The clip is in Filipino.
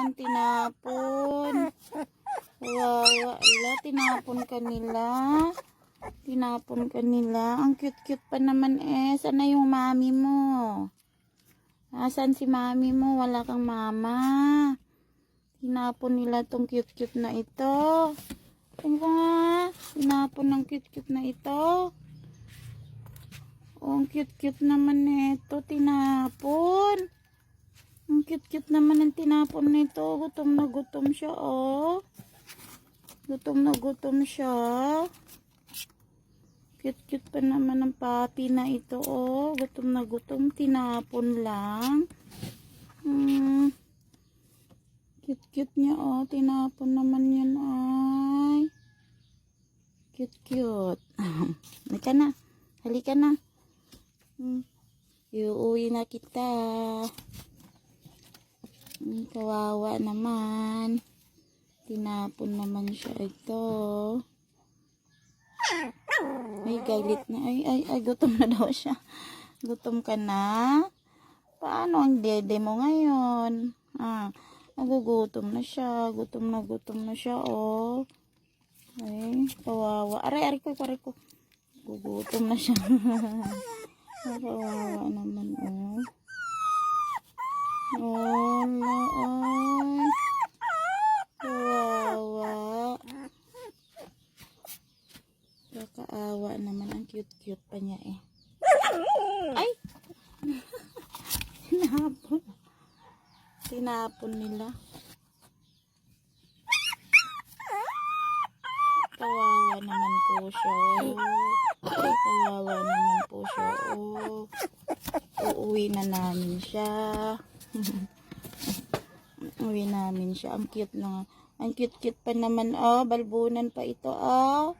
naman tinapon. Wawa. Ala, tinapon kanila. Tinapon kanila. Ang cute-cute pa naman eh. Sana yung mami mo? Asan si mami mo? Wala kang mama. Tinapon nila tong cute-cute na ito. Tingnan ko nga. Tinapon ng cute-cute na ito. Oh, ang cute-cute naman nito. Tinapon. Ang cute-cute naman ang tinapon nito. Gutom na gutom siya, oh. Gutom na gutom siya. Cute-cute pa naman ang papi na ito, oh. Gutom na gutom. Tinapon lang. Cute-cute niya, oh. Tinapon naman yan, ay. Cute-cute. Halika na. Halika na. Iuwi na kita. Kawawa naman. Tinapon naman siya ito. Ay, galit na. Ay, gutom na daw siya. Gutom ka na? Paano ang dede mo ngayon? Nagugutom na siya. Gutom na siya, oh. Ay, kawawa. Aray ko. Gugutom na siya. Kawawa naman, oh. Wala, ay. Kawawa. Kakaawa naman. Ang cute-cute pa niya, eh. Ay! Tinapon nila. Kawawa naman po siya, oh. Kawawa naman po siya, oh. Uuwi na namin siya. Uwi namin siya. Ang cute na. Ang cute-cute pa naman, oh. Balbunan pa ito, oh.